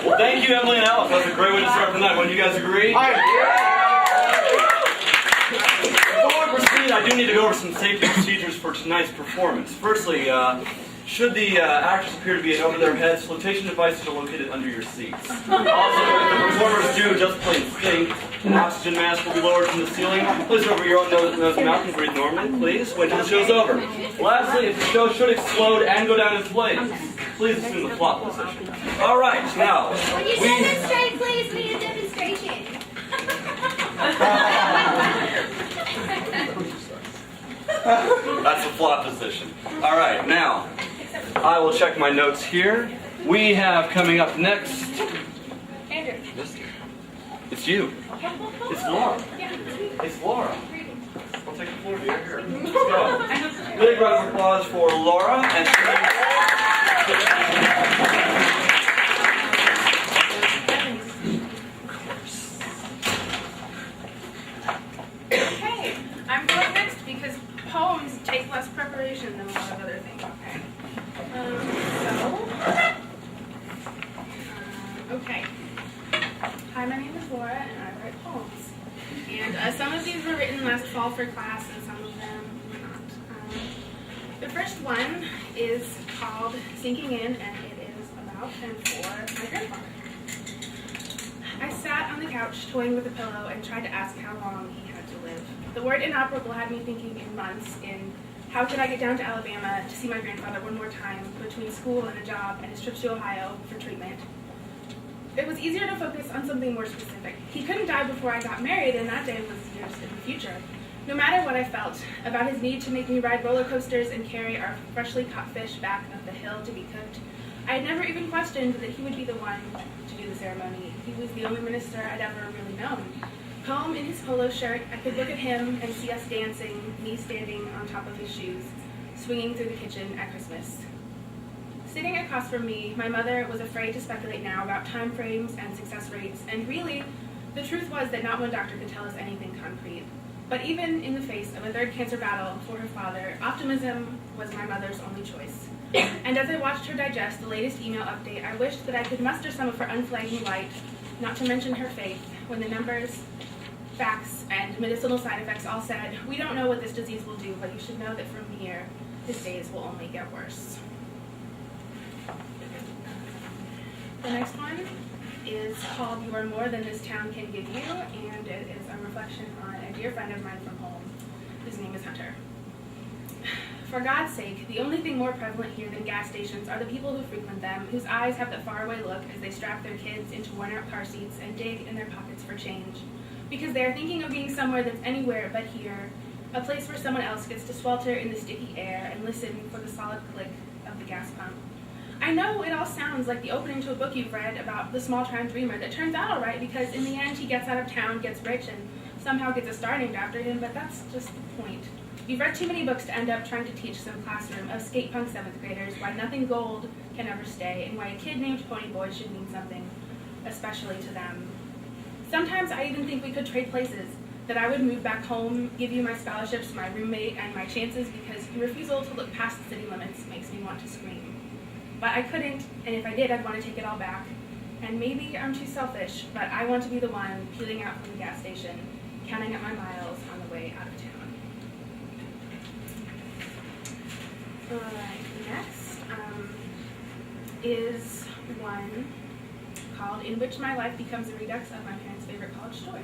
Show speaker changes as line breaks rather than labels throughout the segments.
Well, thank you, Emily and Alex. That's a great way to start the night. Wouldn't you guys agree? Before we proceed, I do need to go over some safety procedures for tonight's performance. Firstly, should the actors appear to be in over their heads, flotation devices are located under your seats. Also, if the performers do just plain stink, an oxygen mask will be lowered from the ceiling. Please over your own nose and mouth and breathe normally, please. Wait till the show's over. Lastly, if the show should explode and go down in flames, please assume the flop position. All right, now
Will you demonstrate, please? We need a demonstration.
That's the flop position. All right, now I will check my notes here. We have coming up next.
Andrew.
It's you. It's Laura. It's Laura. I'll take the floor here. Let's go. Big round of applause for Laura and.
Okay, I'm going next because poems take less preparation than a lot of other things. Okay. Hi, my name is Laura, and I write poems. And some of these were written last fall for class, and some of them were not. The first one is called Sinking In, and it is about and for my grandfather. I sat on the couch toying with a pillow and tried to ask how long he had to live. The word inoperable had me thinking in months in how could I get down to Alabama to see my grandfather one more time between school and a job and his trips to Ohio for treatment. It was easier to focus on something more specific. He couldn't die before I got married, and that day was years in the future. No matter what I felt about his need to make me ride roller coasters and carry our freshly caught fish back up the hill to be cooked, I had never even questioned that he would be the one to do the ceremony. He was the only minister I'd ever really known. Home in his polo shirt, I could look at him and see us dancing, me standing on top of his shoes, swinging through the kitchen at Christmas. Sitting across from me, my mother was afraid to speculate now about time frames and success rates, and really, the truth was that not one doctor could tell us anything concrete. But even in the face of a third cancer battle for her father, optimism was my mother's only choice. And as I watched her digest the latest email update, I wished that I could muster some of her unflagging light, not to mention her faith, when the numbers, facts, and medicinal side effects all said, we don't know what this disease will do, but you should know that from here, his days will only get worse. The next one is called You Are More Than This Town Can Give You, and it is a reflection on a dear friend of mine from home, whose name is Hunter. For God's sake, the only thing more prevalent here than gas stations are the people who frequent them, whose eyes have that faraway look as they strap their kids into worn-out car seats and dig in their pockets for change. Because they are thinking of being somewhere that's anywhere but here, a place where someone else gets to swelter in the sticky air and listen for the solid click of the gas pump. I know it all sounds like the opening to a book you've read about the small-town dreamer that turns out all right because in the end he gets out of town, gets rich, and somehow gets a star named after him, but that's just the point. You've read too many books to end up trying to teach some classroom of skate punk 7th graders why nothing gold can ever stay and why a kid named Pony Boy should mean something, especially to them. Sometimes I even think we could trade places, that I would move back home, give you my scholarships, my roommate, and my chances because your refusal to look past the city limits makes me want to scream. But I couldn't, and if I did, I'd want to take it all back. And maybe I'm too selfish, but I want to be the one peeling out from the gas station, counting up my miles on the way out of town. Alright, next is one called In Which My Life Becomes a Redux of My Parents' Favorite College Story.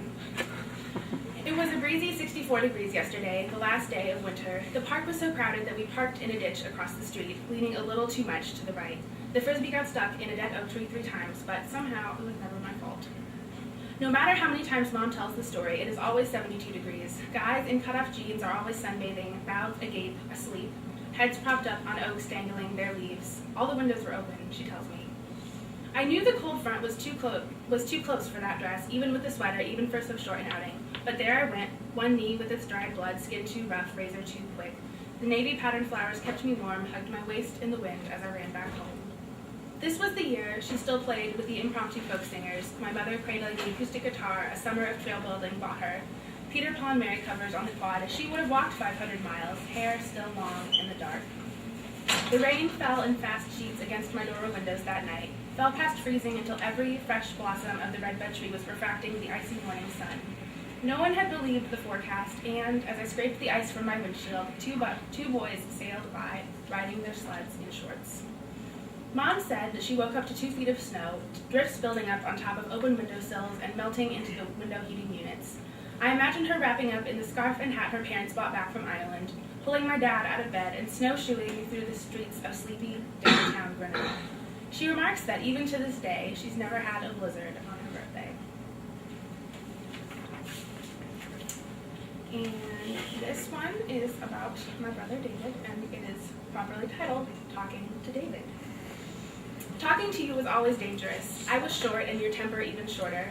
It was a breezy 64 degrees yesterday, the last day of winter. The park was so crowded that we parked in a ditch across the street, leaning a little too much to the right. The Frisbee got stuck in a dead oak tree 3 times, but somehow it was never my fault. No matter how many times Mom tells the story, it is always 72 degrees. Guys in cut-off jeans are always sunbathing, mouths agape, asleep, heads propped up on oaks dangling their leaves. All the windows were open, she tells me. I knew the cold front was too close for that dress, even with the sweater, even for so short an outing. But there I went, one knee with its dried blood, skin too rough, razor too quick. The navy patterned flowers kept me warm, hugged my waist in the wind as I ran back home. This was the year she still played with the impromptu folk singers. My mother cradling the acoustic guitar a summer of trail building bought her. Peter, Paul, and Mary covers on the quad as she would have walked 500 miles, hair still long in the dark. The rain fell in fast sheets against my door windows that night. fell past freezing until every fresh blossom of the redbud tree was refracting the icy morning sun. No one had believed the forecast, and as I scraped the ice from my windshield, two boys sailed by, riding their sleds in shorts. Mom said that she woke up to 2 feet of snow, drifts building up on top of open windowsills and melting into the window heating units. I imagined her wrapping up in the scarf and hat her parents brought back from Ireland, pulling my dad out of bed and snowshoeing through the streets of sleepy downtown Grinnell. She remarks that even to this day, she's never had a blizzard on her birthday. And this one is about my brother David, and it is properly titled, Talking to David. Talking to you was always dangerous. I was short and your temper even shorter.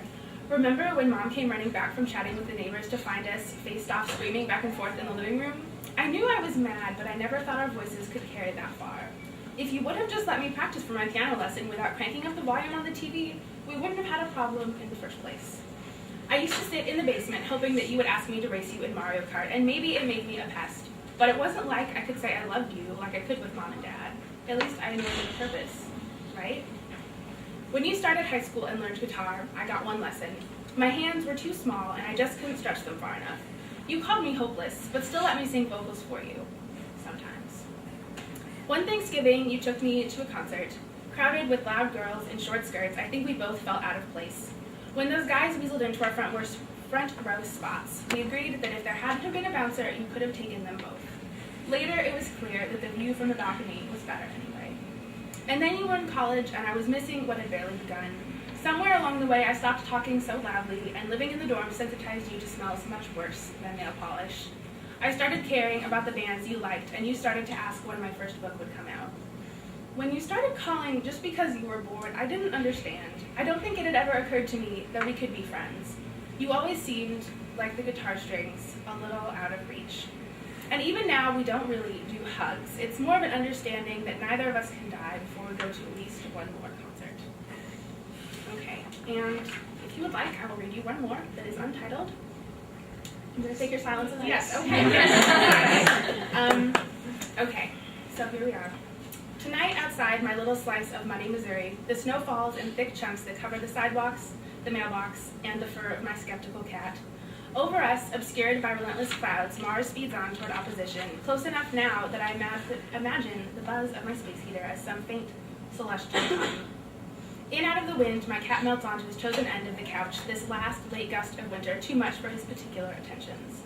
Remember when Mom came running back from chatting with the neighbors to find us, faced off screaming back and forth in the living room? I knew I was mad, but I never thought our voices could carry that far. If you would have just let me practice for my piano lesson without cranking up the volume on the TV, we wouldn't have had a problem in the first place. I used to sit in the basement hoping that you would ask me to race you in Mario Kart, and maybe it made me a pest. But it wasn't like I could say I loved you like I could with Mom and Dad. At least I knew the purpose, right? When you started high school and learned guitar, I got one lesson. My hands were too small and I just couldn't stretch them far enough. You called me hopeless, but still let me sing vocals for you. Sometimes. One Thanksgiving, you took me to a concert. Crowded with loud girls in short skirts, I think we both felt out of place. When those guys weaseled into our front row spots, we agreed that if there hadn't been a bouncer, you could have taken them both. Later, it was clear that the view from the balcony was better anyway. And then you were in college, and I was missing what had barely begun. Somewhere along the way, I stopped talking so loudly, and living in the dorm sensitized you to smells much worse than nail polish. I started caring about the bands you liked, and you started to ask when my first book would come out. When you started calling just because you were bored, I didn't understand. I don't think it had ever occurred to me that we could be friends. You always seemed like the guitar strings, a little out of reach. And even now, we don't really do hugs. It's more of an understanding that neither of us can die before we go to at least one more concert. Okay, and if you would like, I will read you one more that is untitled. I'm going to take your silence as a yes. Okay. Yes. Okay, so here we are. Tonight outside my little slice of muddy Missouri, the snow falls in thick chunks that cover the sidewalks, the mailbox, and the fur of my skeptical cat. Over us, obscured by relentless clouds, Mars speeds on toward opposition, close enough now that I imagine the buzz of my space heater as some faint celestial hum. In out of the wind, my cat melts onto his chosen end of the couch, this last late gust of winter, too much for his particular attentions.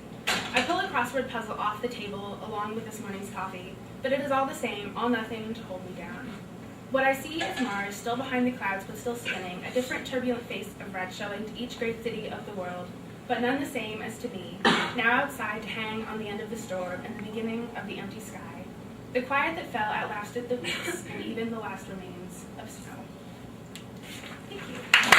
I pull a crossword puzzle off the table along with this morning's coffee, but it is all the same, all nothing to hold me down. What I see is Mars, still behind the clouds but still spinning, a different turbulent face of red showing to each great city of the world, but none the same as to me, now outside to hang on the end of the storm and the beginning of the empty sky. The quiet that fell outlasted the weeks and even the last remains of snow. Thank you.